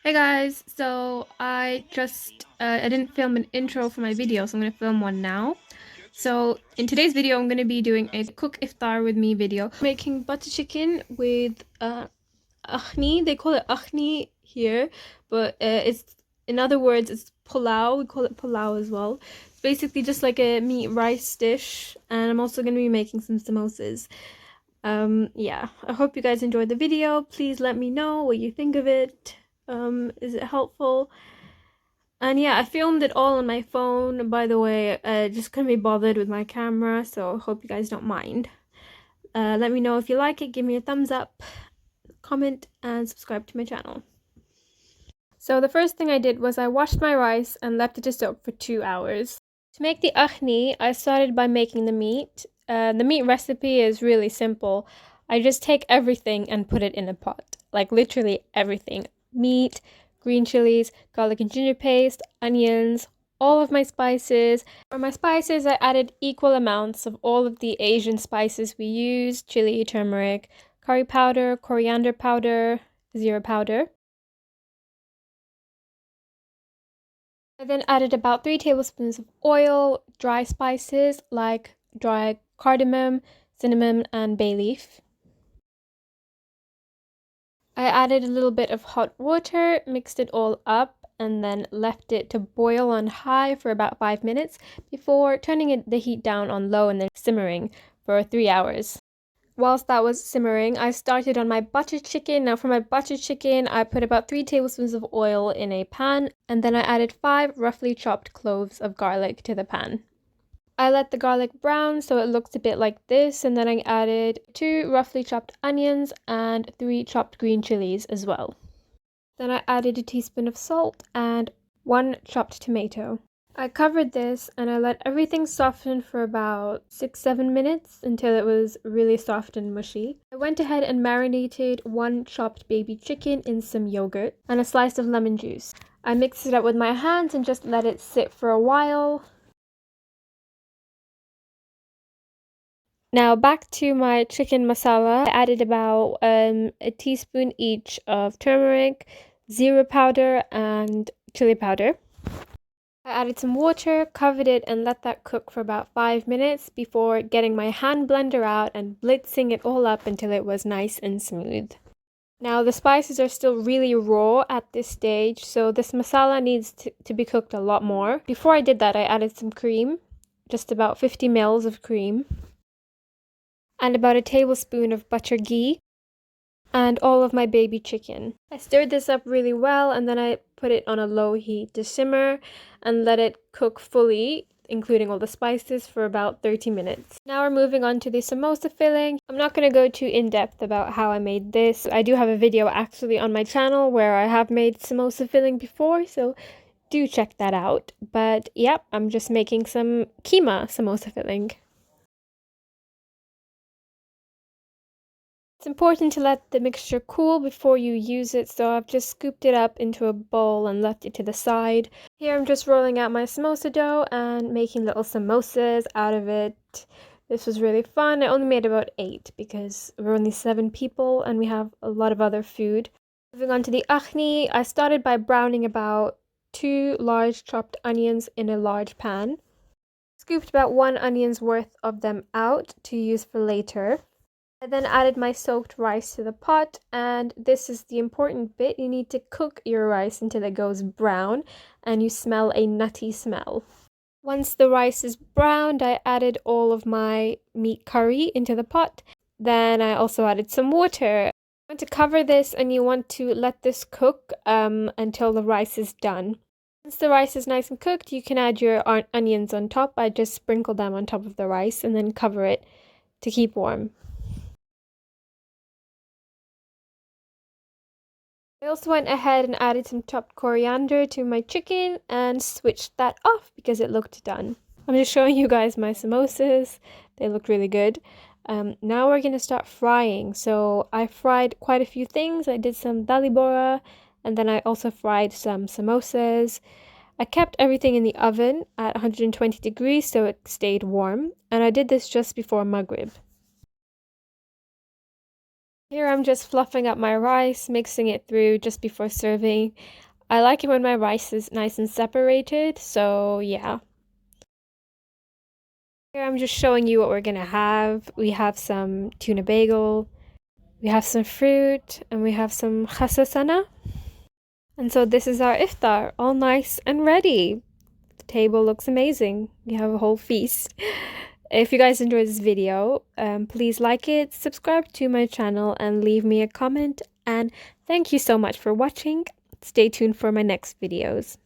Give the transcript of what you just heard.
Hey guys, so I didn't film an intro for my video, so I'm gonna film one now. So in today's video, I'm gonna be doing a cook iftar with me video, making butter chicken with Akhni. They call it Akhni here, but it's in other words it's pulao. We call it pulao as well. It's basically just like a meat rice dish, and I'm also gonna be making some samosas. Yeah, I hope you guys enjoyed the video. Please let me know what you think of it. Is it helpful? And yeah, I filmed it all on my phone, by the way. I just couldn't be bothered with my camera, so I hope you guys don't mind. Let me know if you like it, give me a thumbs up, comment, and subscribe to my channel. So the first thing I did was I washed my rice and left it to soak for 2 hours. To make the akhni, I started by making the meat. The meat recipe is really simple. I just take everything and put it in a pot. Like literally everything. Meat, green chilies, garlic and ginger paste, onions, all of my spices. For my spices, I added equal amounts of all of the Asian spices we use: chili, turmeric, curry powder, coriander powder, zira powder. I then added about 3 tablespoons of oil, dry spices like dry cardamom, cinnamon, and bay leaf. I added a little bit of hot water, mixed it all up, and then left it to boil on high for about 5 minutes before turning the heat down on low and then simmering for 3 hours. Whilst that was simmering, I started on my butter chicken. Now for my butter chicken, I put about 3 tablespoons of oil in a pan, and then I added 5 roughly chopped cloves of garlic to the pan. I let the garlic brown so it looks a bit like this, and then I added 2 roughly chopped onions and 3 chopped green chilies as well. Then I added a teaspoon of salt and 1 chopped tomato. I covered this and I let everything soften for about 6-7 minutes until it was really soft and mushy. I went ahead and marinated 1 chopped baby chicken in some yogurt and a slice of lemon juice. I mixed it up with my hands and just let it sit for a while. Now back to my chicken masala. I added about a teaspoon each of turmeric, zira powder, and chili powder. I added some water, covered it, and let that cook for about 5 minutes before getting my hand blender out and blitzing it all up until it was nice and smooth. Now the spices are still really raw at this stage, so this masala needs to be cooked a lot more. Before I did that, I added some cream, just about 50 ml of cream, and about a tablespoon of butter ghee, and all of my baby chicken. I stirred this up really well, and then I put it on a low heat to simmer and let it cook fully, including all the spices, for about 30 minutes. Now we're moving on to the samosa filling. I'm not going to go too in-depth about how I made this. I do have a video actually on my channel where I have made samosa filling before, so do check that out. But yep, I'm just making some keema samosa filling. It's important to let the mixture cool before you use it, so I've just scooped it up into a bowl and left it to the side. Here I'm just rolling out my samosa dough and making little samosas out of it. This was really fun. I only made about 8 because we're only 7 people and we have a lot of other food. Moving on to the akhni, I started by browning about 2 large chopped onions in a large pan. Scooped about 1 onion's worth of them out to use for later. I then added my soaked rice to the pot, and this is the important bit. You need to cook your rice until it goes brown and you smell a nutty smell. Once the rice is browned, I added all of my meat curry into the pot. Then I also added some water. You want to cover this and you want to let this cook until the rice is done. Once the rice is nice and cooked, you can add your onions on top. I just sprinkle them on top of the rice and then cover it to keep warm. I also went ahead and added some chopped coriander to my chicken and switched that off because it looked done. I'm just showing you guys my samosas. They look really good. Now we're going to start frying. So I fried quite a few things. I did some dalibora and then I also fried some samosas. I kept everything in the oven at 120 degrees so it stayed warm. And I did this just before Maghrib. Here I'm just fluffing up my rice, mixing it through just before serving. I like it when my rice is nice and separated, so yeah. Here I'm just showing you what we're gonna have. We have some tuna bagel, we have some fruit, and we have some khasasana. And so this is our iftar, all nice and ready. The table looks amazing. We have a whole feast. If you guys enjoyed this video, please like it, subscribe to my channel, and leave me a comment. And thank you so much for watching. Stay tuned for my next videos.